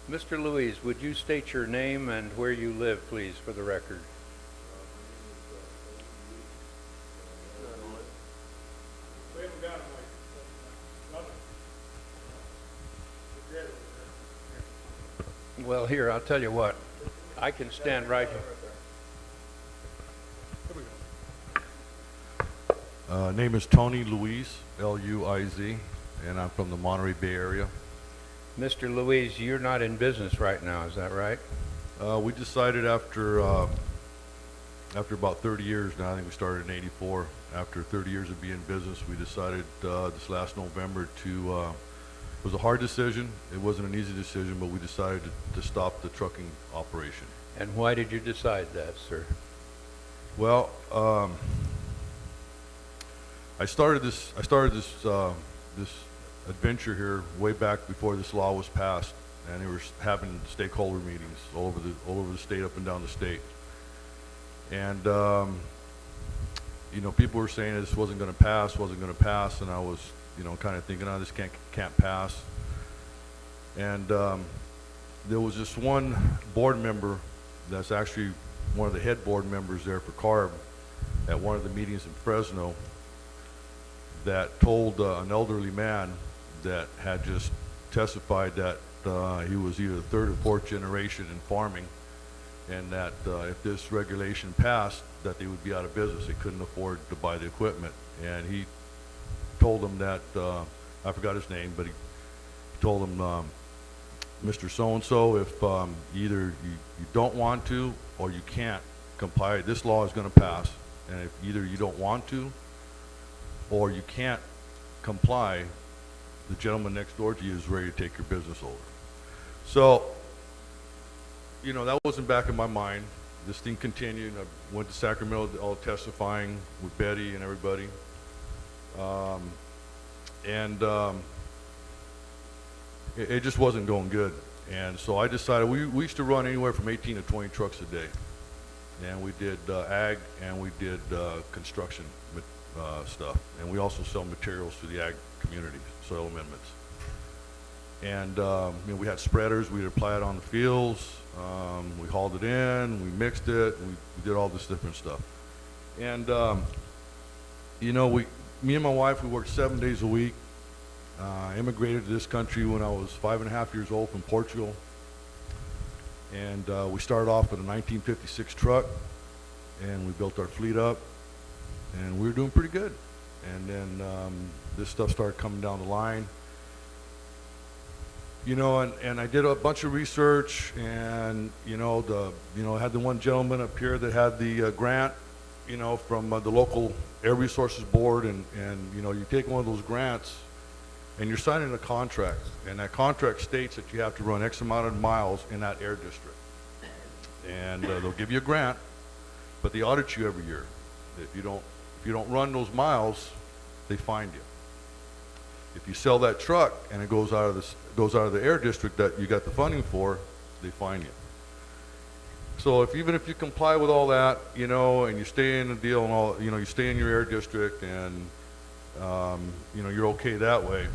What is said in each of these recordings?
Mr. Luiz, would you state your name and where you live, please, for the record? Well, here, I'll tell you what. I can stand right here. Name is Tony Luiz, L-U-I-Z, and I'm from the Monterey Bay area. Mr. Luiz, you're not in business right now, is that right? We decided after about 30 years now, I think we started in '84, after 30 years of being in business, we decided this last November to, it was a hard decision, it wasn't an easy decision, but we decided to stop the trucking operation. And why did you decide that, sir? Well, I started this adventure here way back before this law was passed, and they were having stakeholder meetings all over the state, up and down the state. And you know, people were saying this wasn't going to pass, and I was, you know, kind of thinking, oh, this can't pass. And there was this one board member that's actually one of the head board members there for CARB at one of the meetings in Fresno that told an elderly man that had just testified that he was either third or fourth generation in farming, and that if this regulation passed, that they would be out of business. They couldn't afford to buy the equipment. And he told them that, I forgot his name, but he told him, Mr. So-and-so, if either you don't want to or you can't comply, this law is going to pass, and if either you don't want to or you can't comply, the gentleman next door to you is ready to take your business over. So, you know, that wasn't back in my mind. This thing continued. I went to Sacramento, all testifying with Betty and everybody. It just wasn't going good. And so I decided, we used to run anywhere from 18 to 20 trucks a day. And we did ag, and we did construction stuff. And we also sell materials to the ag community, soil amendments. And you know, we had spreaders, we'd apply it on the fields, we hauled it in, we mixed it, we did all this different stuff. And you know, me and my wife, we worked 7 days a week. Immigrated to this country when I was 5.5 years old from Portugal. And we started off with a 1956 truck, and we built our fleet up, and we were doing pretty good. And then this stuff started coming down the line. You know, and I did a bunch of research, and you know, I had the one gentleman up here that had the grant, you know, from the local Air Resources Board, and you know, you take one of those grants, and you're signing a contract, and that contract states that you have to run X amount of miles in that air district, and they'll give you a grant, but they audit you every year. If you don't run those miles, they fine you. If you sell that truck and it goes out of the air district that you got the funding for, they fine you. So even if you comply with all that, you know, and you stay in the deal and all, you know, you stay in your air district, and you know, you're okay that way,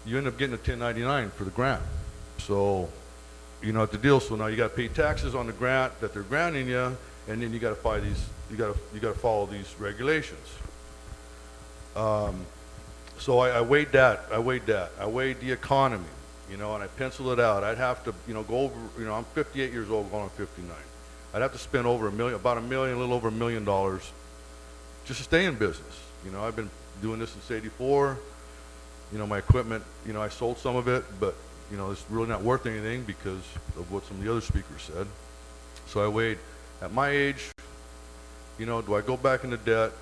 you end up getting a 1099 for the grant. So, you know, at the deal, so now you got to pay taxes on the grant that they're granting you, and then you got to follow these regulations. So I weighed that. I weighed the economy, you know, and I penciled it out. I'd have to, you know, go over, you know, I'm 58 years old, going on 59. I'd have to spend over a little over $1 million just to stay in business. You know, I've been doing this since '84. You know, my equipment, you know, I sold some of it, but, you know, it's really not worth anything because of what some of the other speakers said. So I weighed, at my age, you know, do I go back into debt?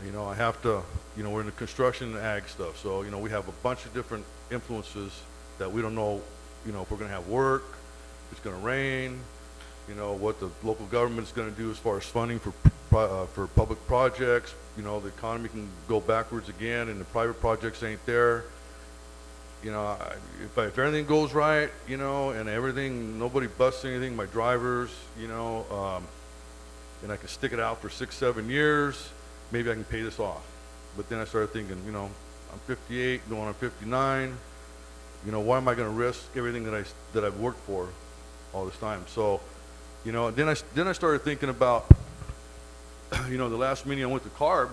You know, I have to, you know, we're in the construction and ag stuff, so, you know, we have a bunch of different influences that we don't know, you know, if we're going to have work, if it's going to rain, you know, what the local government is going to do as far as funding for public projects. You know, the economy can go backwards again, and the private projects ain't there. You know, if everything goes right, you know, and everything, nobody busts anything, my drivers, you know, and I can stick it out for 6-7 years, maybe I can pay this off. But then I started thinking, you know, I'm 58, going on 59. You know, why am I going to risk everything that I've worked for all this time? So, you know, then I started thinking about, you know, the last meeting I went to CARB,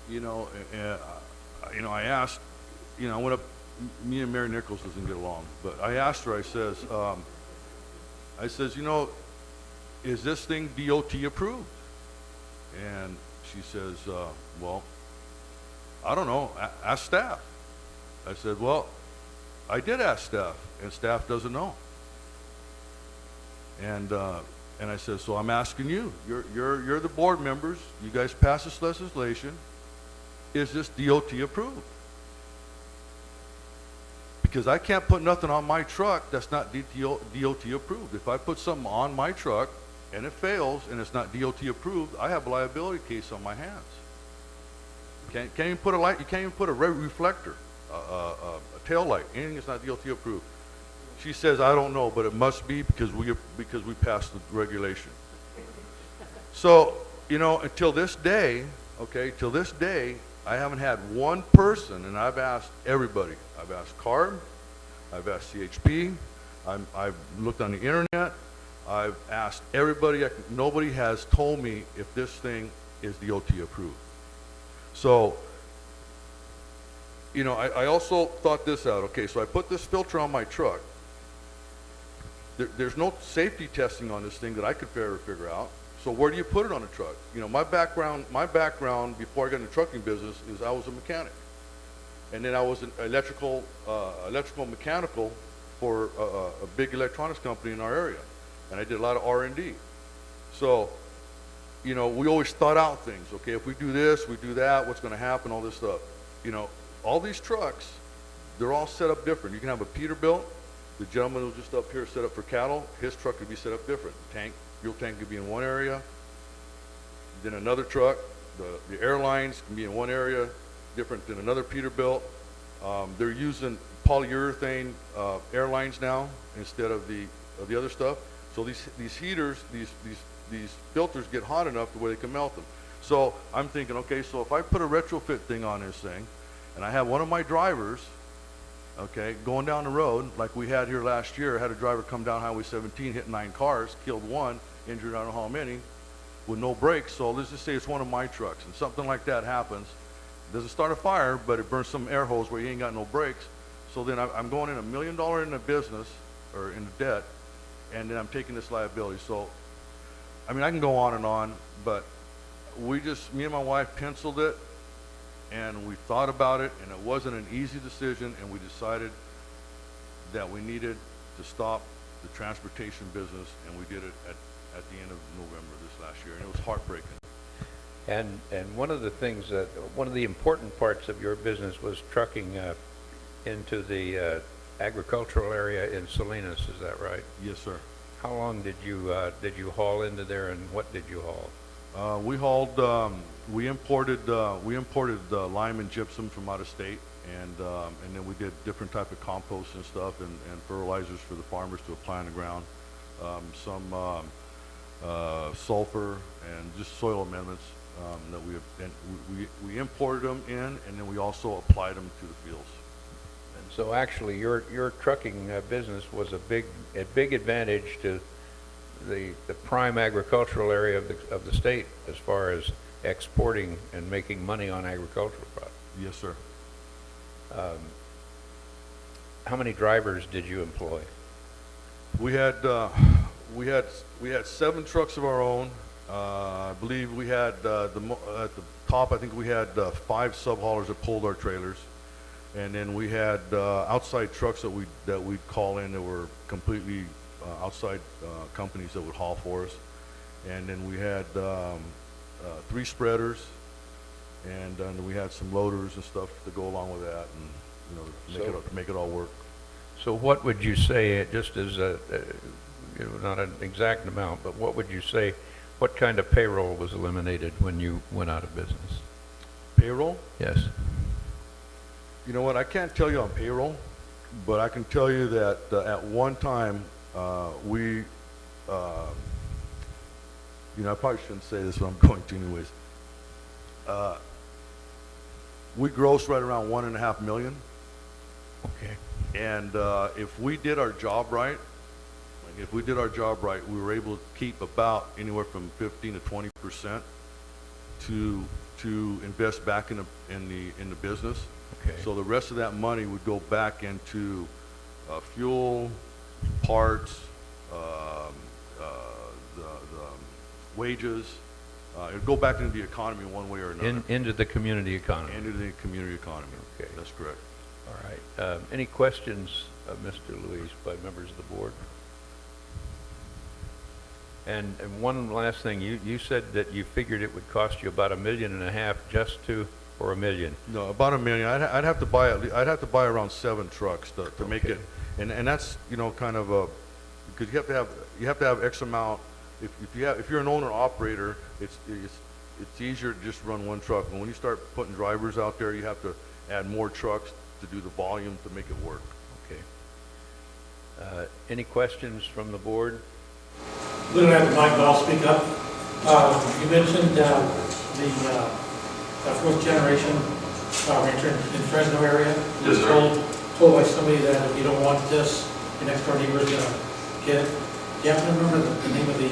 you know, I asked, you know, I went up, me and Mary Nichols doesn't get along, but I asked her, I says, you know, is this thing DOT approved? And she says, well, I don't know, ask staff. I said, well, I did ask staff, and staff doesn't know. And I said, so I'm asking you, you're the board members, you guys passed this legislation, is this DOT approved? Because I can't put nothing on my truck that's not DOT approved. If I put something on my truck and it fails and it's not DOT approved, I have a liability case on my hands. Can't even put a light, you can't even put a red reflector, a tail light, anything that's not DOT approved. She says, I don't know, but it must be because we passed the regulation. So, you know, until this day, okay, till this day, I haven't had one person, and I've asked everybody. I've asked CARB, I've asked CHP, I've looked on the internet, I've asked everybody. Nobody has told me if this thing is DOT approved. So, you know, I also thought this out. Okay, so I put this filter on my truck. There's no safety testing on this thing that I could ever figure out. So where do you put it on a truck? You know, my background before I got in the trucking business is I was a mechanic. And then I was an electrical mechanical for a big electronics company in our area. And I did a lot of R&D. So, you know, we always thought out things. Okay, if we do this, we do that, what's going to happen, all this stuff. You know, all these trucks, they're all set up different. You can have a Peterbilt. The gentleman who's just up here set up for cattle, his truck could be set up different. Fuel tank could be in one area. Then another truck, the airlines can be in one area, different than another Peterbilt. They're using polyurethane airlines now instead of the other stuff. So these heaters, these filters get hot enough to where they can melt them. So I'm thinking, okay, so if I put a retrofit thing on this thing, and I have one of my drivers, okay, going down the road, like we had here last year, I had a driver come down Highway 17, hit 9 cars, killed one, injured I don't know how many, with no brakes. So let's just say it's one of my trucks, and something like that happens. It doesn't start a fire, but it burns some air hose where you ain't got no brakes. So then I'm going in $1 million in a business, or in debt, and then I'm taking this liability. So, I mean, I can go on, but me and my wife penciled it, and we thought about it, and it wasn't an easy decision, and we decided that we needed to stop the transportation business, and we did it at the end of November this last year, and it was heartbreaking. And one of the things one of the important parts of your business was trucking into the agricultural area in Salinas, is that right? Yes, sir. How long did you haul into there, and what did you haul? We imported lime and gypsum from out of state, and then we did different type of compost and stuff, and fertilizers for the farmers to apply on the ground, some sulfur and just soil amendments that we imported them in, and then we also applied them to the fields. And so actually, your trucking business was a big advantage to the prime agricultural area of the state as far as exporting and making money on agricultural products. Yes, sir. How many drivers did you employ? We had 7 trucks of our own. I believe we had at the top. I think we had 5 sub-haulers that pulled our trailers, and then we had outside trucks that we'd call in that were completely outside companies that would haul for us, and then we had 3 spreaders, and we had some loaders and stuff to go along with that, and make it all work. So what would you say, just as not an exact amount, but what would you say, what kind of payroll was eliminated when you went out of business? Payroll? Yes. You know what, I can't tell you on payroll, but I can tell you that at one time we, I probably shouldn't say this, but I'm going to anyways. We grossed right around $1.5 million, Okay. And if we did our job right, we were able to keep about anywhere from 15 to 20% to invest back in the business. Okay. So the rest of that money would go back into fuel, parts, the wages. It would go back into the economy one way or another. Into the community economy. Into the community economy. Okay. That's correct. All right. Any questions of Mr. Luiz by members of the board? And one last thing, you said that you figured it would cost you about $1.5 million just or $1 million? No, about $1 million. I'd have to buy around 7 trucks to make it, and that's, you know, kind of a, because you have to have X amount. If you're an owner operator, it's easier to just run one truck. And when you start putting drivers out there, you have to add more trucks to do the volume to make it work. Okay. Any questions from the board? We don't have the mic, but I'll speak up. You mentioned the fourth generation rancher in Fresno area. Yes, sir. Told by somebody that if you don't want this, your next door neighbor is going to get it. Do you happen to remember the name of the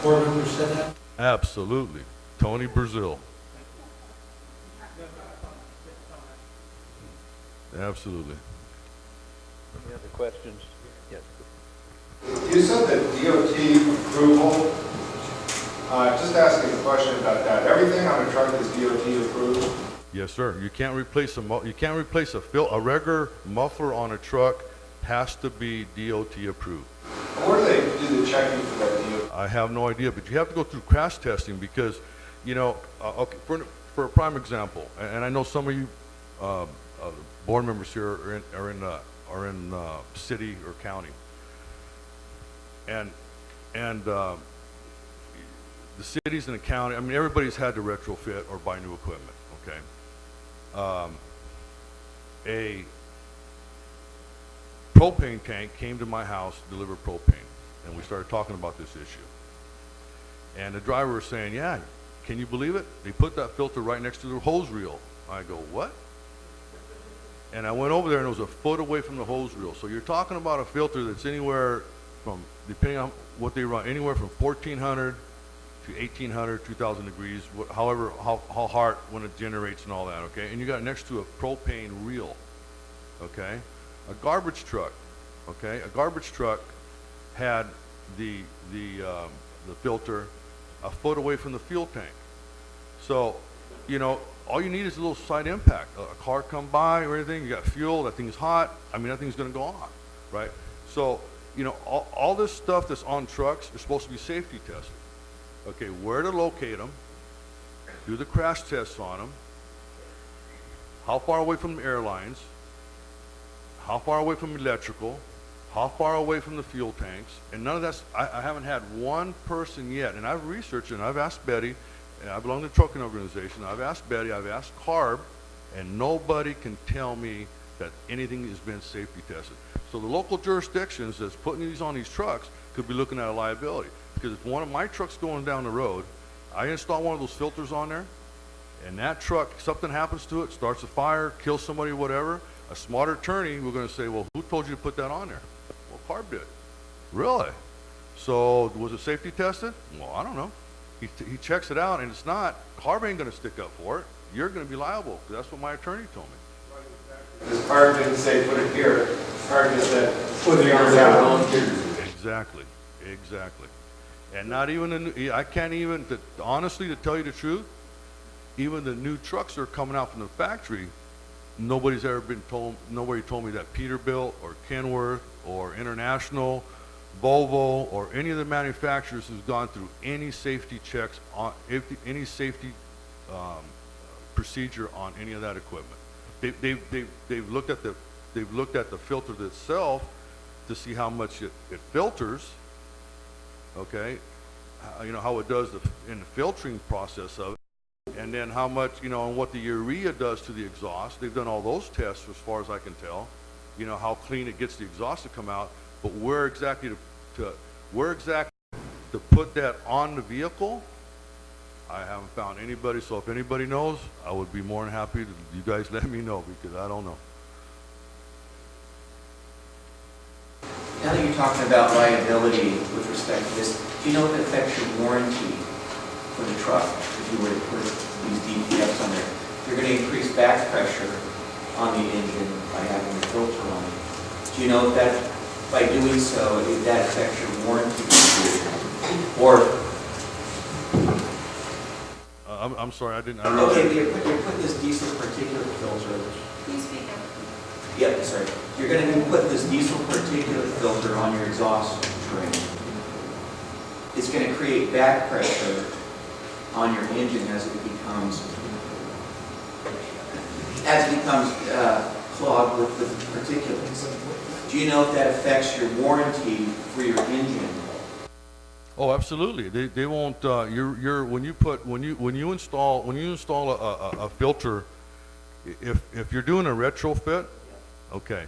board member who said that? Absolutely. Tony Brazil. Absolutely. Any other questions? Yes. You said that DOT approval. Just asking a question about that. Everything on a truck is DOT approved? Yes, sir. You can't replace a regular muffler on a truck. Has to be DOT approved. Where do they do the checking for that DOT? I have no idea, but you have to go through crash testing because, you know, okay, for a prime example, and I know some of you board members here are in city or county, and the cities and the county. I mean, everybody's had to retrofit or buy new equipment. Okay, a propane tank came to my house to deliver propane, and we started talking about this issue. And the driver was saying, yeah, can you believe it? They put that filter right next to the hose reel. I go, what? And I went over there and it was a foot away from the hose reel. So you're talking about a filter that's anywhere from, depending on what they run, anywhere from 1400 to 1800, 2000 degrees, however, how hot when it generates and all that, okay? And you got it next to a propane reel, okay? A garbage truck, okay? A garbage truck had the filter a foot away from the fuel tank. So, you know, all you need is a little side impact. A car come by or anything, you got fuel, that thing's hot, I mean, that thing's gonna go on, right? So, you know, all this stuff that's on trucks is supposed to be safety tested. Okay, where to locate them, do the crash tests on them, how far away from the airlines, how far away from electrical, how far away from the fuel tanks, and none of that's, I haven't had one person yet, and I've researched it, and I've asked Betty, and I belong to the trucking organization, I've asked Betty, I've asked CARB, and nobody can tell me that anything has been safety tested. So the local jurisdictions that's putting these on these trucks could be looking at a liability. Because if one of my trucks going down the road, I install one of those filters on there, and that truck, something happens to it, starts a fire, kills somebody, whatever, a smart attorney, we're going to say, well, who told you to put that on there? Well, CARB did. Really? So was it safety tested? Well, I don't know. He checks it out, and it's not. CARB ain't going to stick up for it. You're going to be liable, because that's what my attorney told me. This CARB didn't say put it here. CARB just said put it on Exactly. Exactly. And not even, I can't even, honestly, to tell you the truth, even the new trucks that are coming out from the factory, nobody told me that Peterbilt or Kenworth or International, Volvo, or any of the manufacturers has gone through any safety checks on any safety procedure on any of that equipment. They've looked at the filter itself to see how much it filters. Okay, you know how it does in the filtering process of it, and then how much, you know, and what the urea does to the exhaust. They've done all those tests as far as I can tell. You know how clean it gets the exhaust to come out, but where exactly to put that on the vehicle, I haven't found anybody. So if anybody knows, I would be more than happy to you guys let me know, because I don't know. Now that you're talking about liability with respect to this, do you know if it affects your warranty for the truck if you were to put these DPFs on there? You're going to increase back pressure on the engine by having the filter on it. Do you know if that, by doing so, if that affects your warranty? Or I'm sorry, I didn't. okay, you're putting this diesel particulate filter. Please speak up. Yep, sorry. You're going to put this diesel particulate filter on your exhaust drain. It's going to create back pressure on your engine as it becomes clogged with particulates. Do you know if that affects your warranty for your engine? Oh, absolutely. They won't. When you install a filter, if you're doing a retrofit, okay,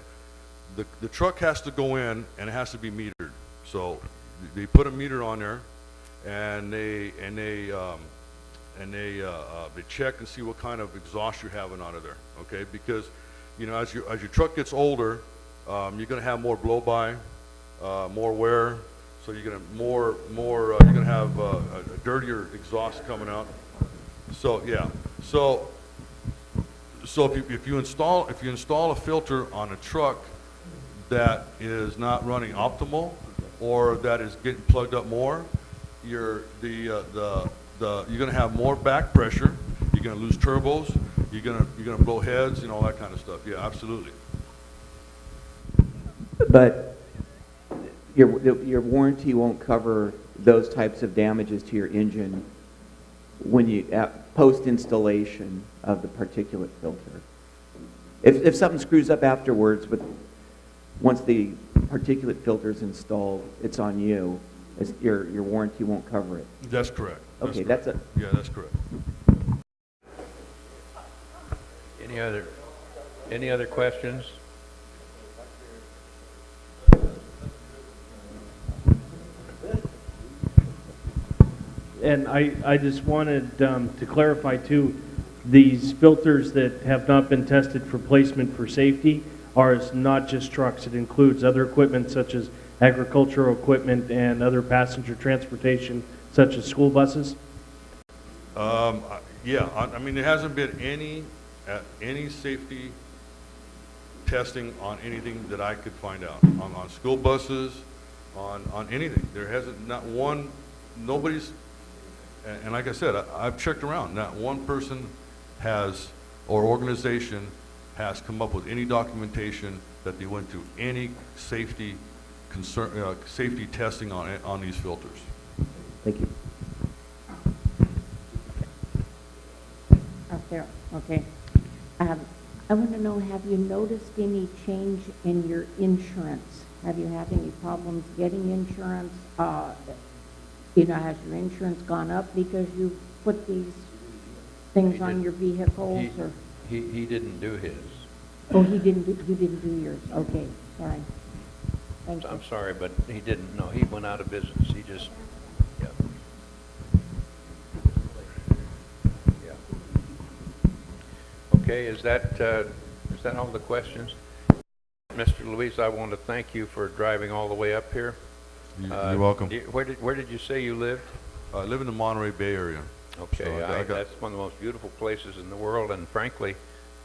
the truck has to go in and it has to be metered. So they put a meter on there, and they check and see what kind of exhaust you're having out of there. Okay, because as your truck gets older, you're going to have more blow by, more wear. So you're gonna you're gonna have a dirtier exhaust coming out. So yeah. So if you install a filter on a truck that is not running optimal, or that is getting plugged up more, you're gonna have more back pressure. You're gonna lose turbos. You're gonna blow heads. All that kind of stuff. Yeah, absolutely. But your warranty won't cover those types of damages to your engine when you post installation of the particulate filter. If something screws up afterwards, once the particulate filter is installed, it's on you. Your warranty won't cover it. That's correct. Okay, that's correct. Yeah, that's correct. Any other questions? And I just wanted to clarify too, these filters that have not been tested for placement for safety are not just trucks. It includes other equipment such as agricultural equipment and other passenger transportation such as school buses. Yeah, I mean, there hasn't been any safety testing on anything that I could find out. On school buses, on anything. There hasn't, not one, nobody's. And like I said, I've checked around. Not one person has, or organization has come up with any documentation that they went through any safety testing on these filters. Thank you. Up there, okay. I want to know, have you noticed any change in your insurance? Have you had any problems getting insurance? Has your insurance gone up because you put these things on your vehicles? He didn't do his. Oh, you didn't do yours. Okay, sorry. Thank you. I'm sorry, but he didn't. No, he went out of business. He just, yeah. Yeah. Okay, is that all the questions? Mr. Luiz, I want to thank you for driving all the way up here. You're welcome. Where did you say you lived? I live in the Monterey Bay area. Okay, So that's one of the most beautiful places in the world, and frankly,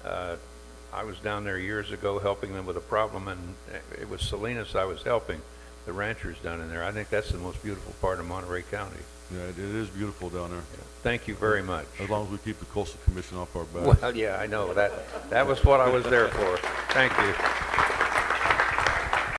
I was down there years ago helping them with a problem, and it was Salinas I was helping, the ranchers down in there. I think that's the most beautiful part of Monterey County. Yeah, it is beautiful down there. Yeah. Thank you very much. As long as we keep the Coastal Commission off our back. Well, yeah, I know. That was what I was there for. Thank you.